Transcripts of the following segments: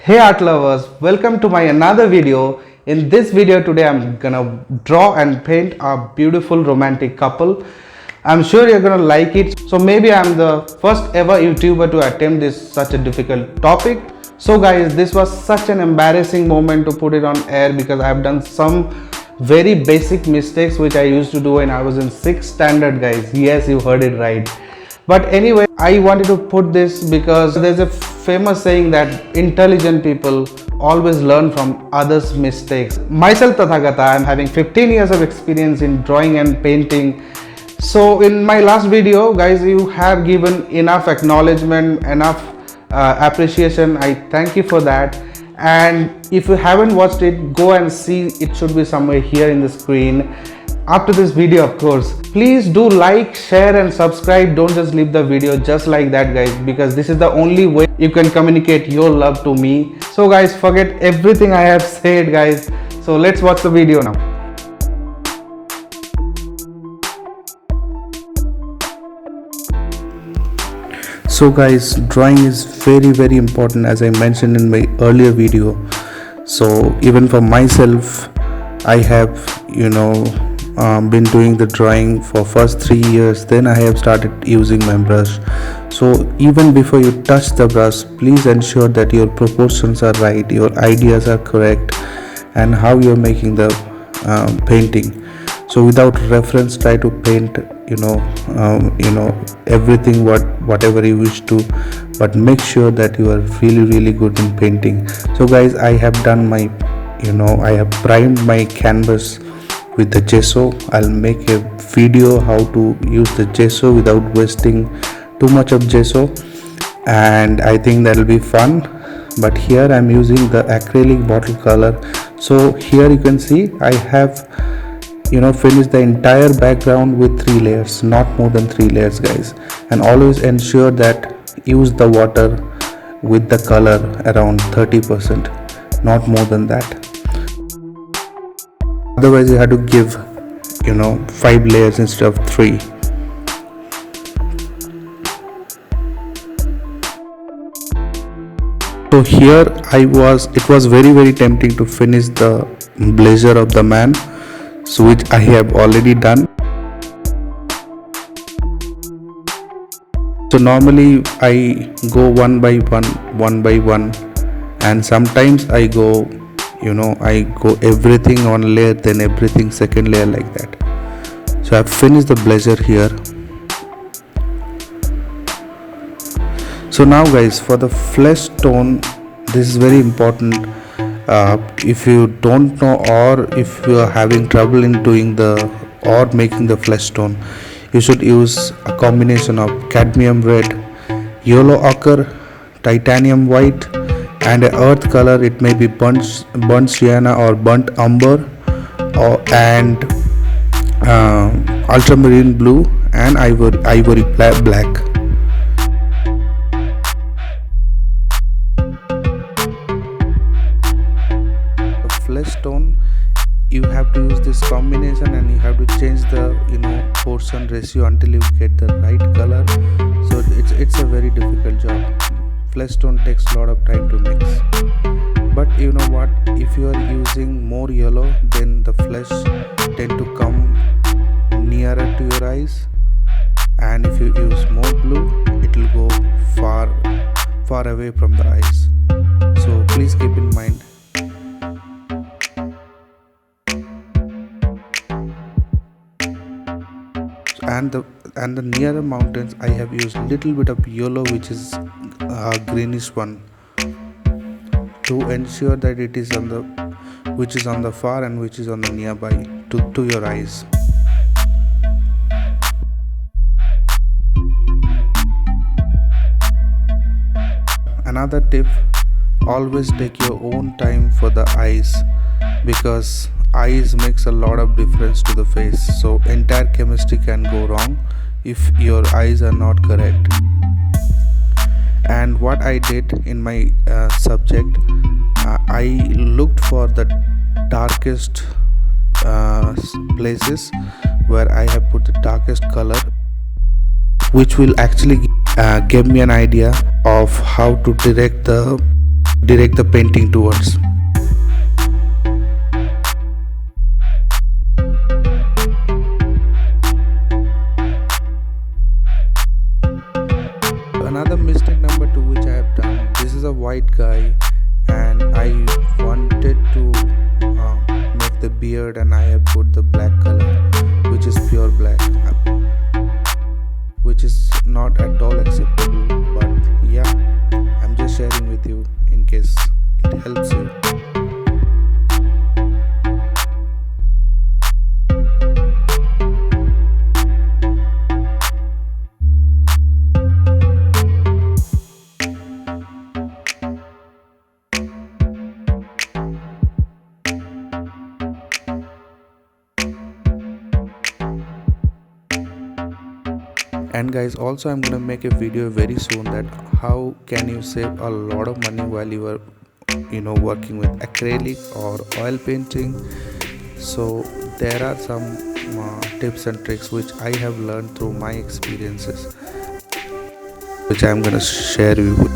Hey art lovers, welcome to my another video. In this video today I'm gonna draw and paint a beautiful romantic couple. I'm sure you're gonna like it. So maybe I'm the first ever YouTuber to attempt this such a difficult topic. So guys, this was such an embarrassing moment to put it on air because I've done some very basic mistakes which I used to do when I was in 6th standard, guys. Yes, you heard it right. But anyway, I wanted to put this because there's a famous saying that intelligent people always learn from others' mistakes. Myself, Tathagata, I'm having 15 years of experience in drawing and painting. So in my last video, guys, you have given enough acknowledgement, enough appreciation. I thank you for that. And if you haven't watched it, go and see. It should be somewhere here in the screen after this video, of course. Please do like, share and subscribe. Don't just leave the video just like that, guys, because this is the only way you can communicate your love to me. So guys, forget everything I have said, guys. So let's watch the video now. So guys, drawing is very important, as I mentioned in my earlier video. So even for myself, I have been doing the drawing for first 3 years. Then I have started using my brush. So even before you touch the brush, please ensure that your proportions are right, your ideas are correct, and how you're making the painting. So without reference, try to paint everything whatever you wish to, but make sure that you are really good in painting. So guys, I have done my I have primed my canvas with the gesso. I'll make a video how to use the gesso without wasting too much of gesso, and I think that'll be fun. But here I'm using the acrylic bottle color. So here you can see I have finished the entire background with 3 layers, not more than 3 layers, guys. And always ensure that use the water with the color around 30%, not more than that. Otherwise you have to give 5 layers instead of 3. So here it was very tempting to finish the blazer of the man, so which I have already done. So normally I go one by one, and sometimes I go everything on layer, then everything second layer, like that. So I've finished the blazer here. So now guys, for the flesh tone, this is very important. If you don't know, or if you are having trouble in doing making the flesh tone, you should use a combination of cadmium red, yellow ochre, titanium white, and an earth color. It may be burnt sienna or burnt umber, and ultramarine blue and ivory black. Flesh tone, you have to use this combination, and you have to change the portion ratio until you get the right color. So it's a very difficult job. Flesh tone takes a lot of time to mix, but you know what, if you are using more yellow, then the flesh tend to come nearer to your eyes, and if you use more blue, it will go far away from the eyes. So please keep in mind. And the nearer mountains, I have used little bit of yellow, which is a greenish one, to ensure that it is on which is on the far and which is on the nearby to your eyes. Another tip, always take your own time for the eyes, because eyes makes a lot of difference to the face. So entire chemistry can go wrong if your eyes are not correct. And what I did in my subject, I looked for the darkest places where I have put the darkest color, which will actually give me an idea of how to direct the direct the painting towards. Another mistake number two which I have done, this is a white guy and I wanted to make the beard, and I have put the black color which is pure black, which is not at all acceptable, but yeah, I'm just sharing with you in case it helps you. And guys, also I'm gonna make a video very soon that how can you save a lot of money while you are working with acrylic or oil painting. So there are some tips and tricks which I have learned through my experiences, which I'm gonna share with you.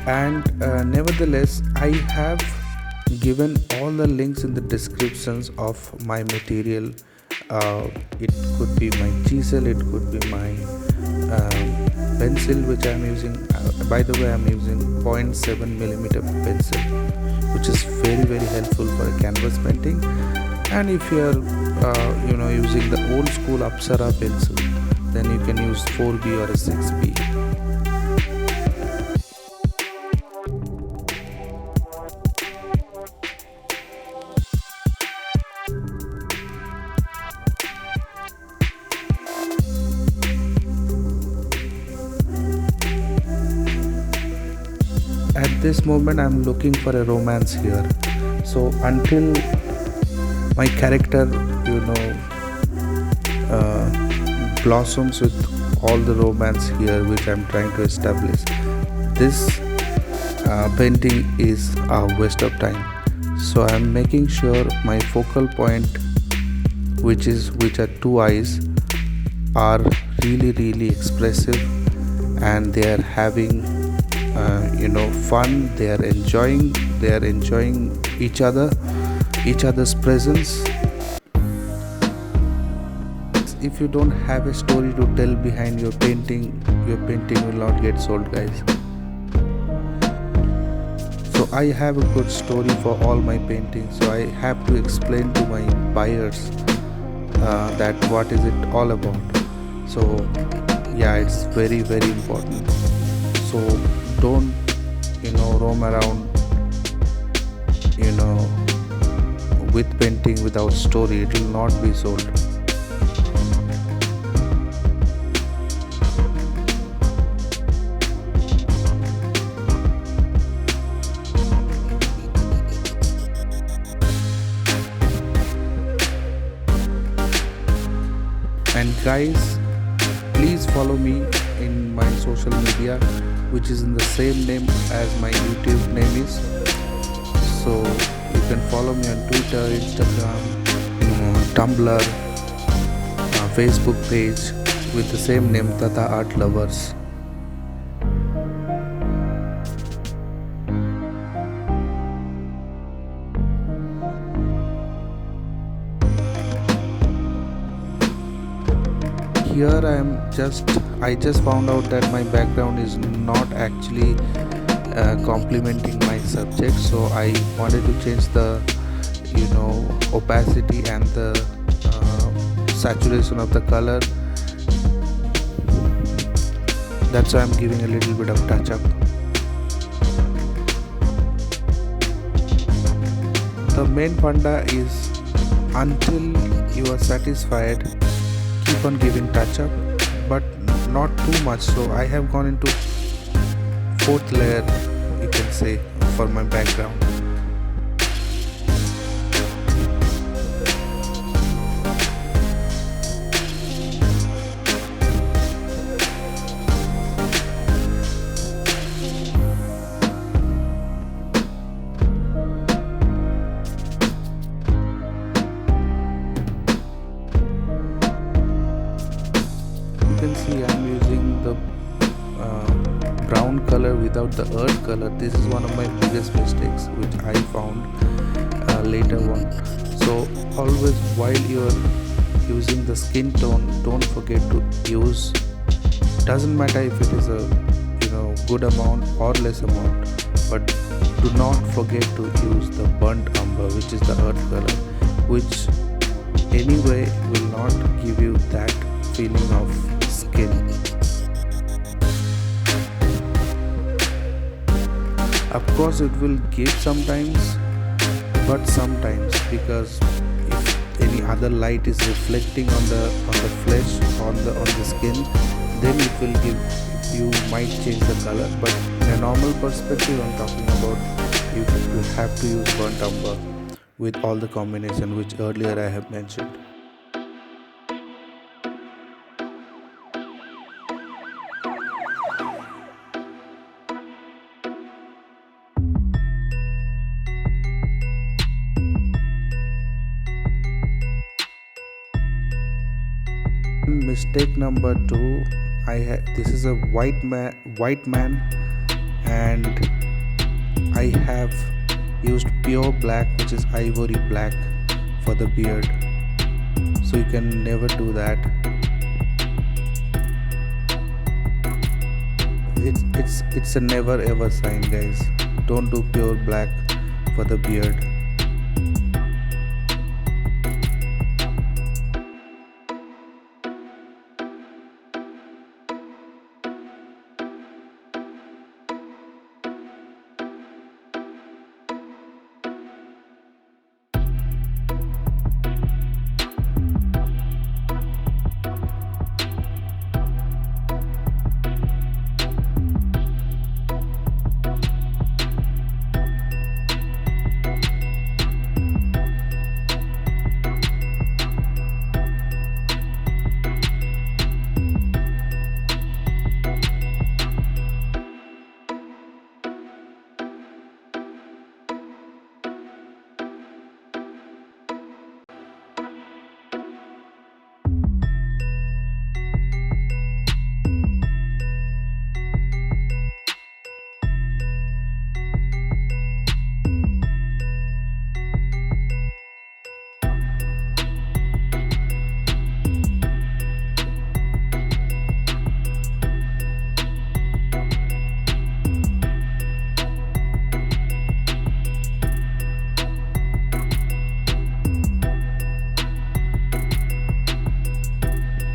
And nevertheless, I have given all the links in the descriptions of my material. It could be my chisel, it could be my pencil which I'm using. By the way, I'm using 0.7 millimeter pencil, which is very helpful for a canvas painting. And if you're using the old school Apsara pencil, then you can use 4B or a 6B. At this moment I'm looking for a romance here, so until my character blossoms with all the romance here which I'm trying to establish, this painting is a waste of time. So I'm making sure my focal point, which are two eyes, are really expressive, and they are having fun. They are enjoying each other's presence. If you don't have a story to tell behind your painting will not get sold, guys. So I have a good story for all my paintings, so I have to explain to my buyers that what is it all about. So yeah, it's very important. So don't roam around with painting without story. It will not be sold. And guys, please follow me in my social media, which is in the same name as my YouTube name is. So you can follow me on Twitter, Instagram, Tumblr, Facebook page with the same name, tathagataartlovers. Here I just found out that my background is not actually complementing my subject, so I wanted to change the opacity and the saturation of the color. That's why I'm giving a little bit of touch up. The main funda is, until you are satisfied, keep on giving touch up, but not too much. So I have gone into fourth layer, you can say, for my background. see, I'm using the brown color without the earth color. This is one of my biggest mistakes which I found later on. So always while you're using the skin tone, don't forget to use, doesn't matter if it is a good amount or less amount, but do not forget to use the burnt umber, which is the earth color, which anyway will not give you that feeling of skin. Of course it will give sometimes, but sometimes, because if any other light is reflecting on the flesh, on the skin, then it will give, you might change the color. But in a normal perspective, I'm talking about, you have to use burnt umber with all the combination which earlier I have mentioned. Mistake number 2, this is a white man, and I have used pure black, which is ivory black, for the beard. So you can never do that. It's a never ever sign, guys. Don't do pure black for the beard.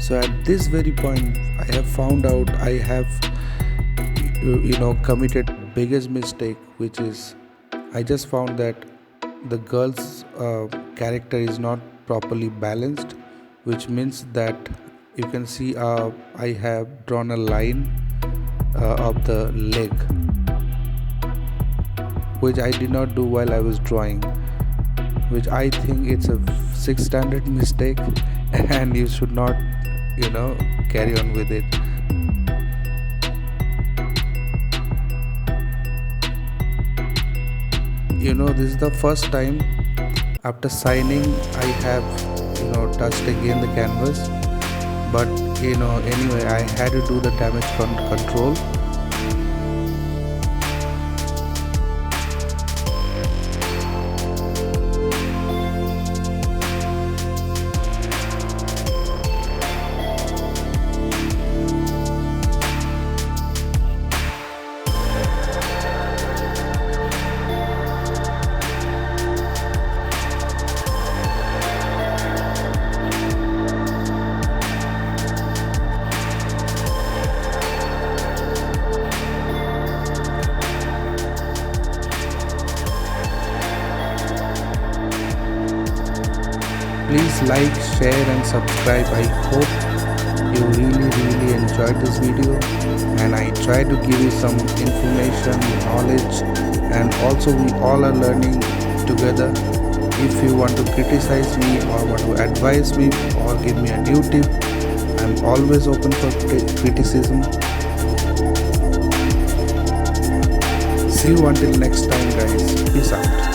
So at this very point, I have found out I have committed biggest mistake, which is I just found that the girl's character is not properly balanced, which means that you can see I have drawn a line of the leg, which I did not do while I was drawing, which I think it's a 6th standard mistake, and you should not carry on with it. This is the first time after signing I have touched again the canvas, but anyway I had to do the damage control. Please like, share and subscribe. I hope you really enjoyed this video, and I try to give you some information, knowledge, and also we all are learning together. If you want to criticize me or want to advise me or give me a new tip, I'm always open for criticism. See you until next time, guys. Peace out.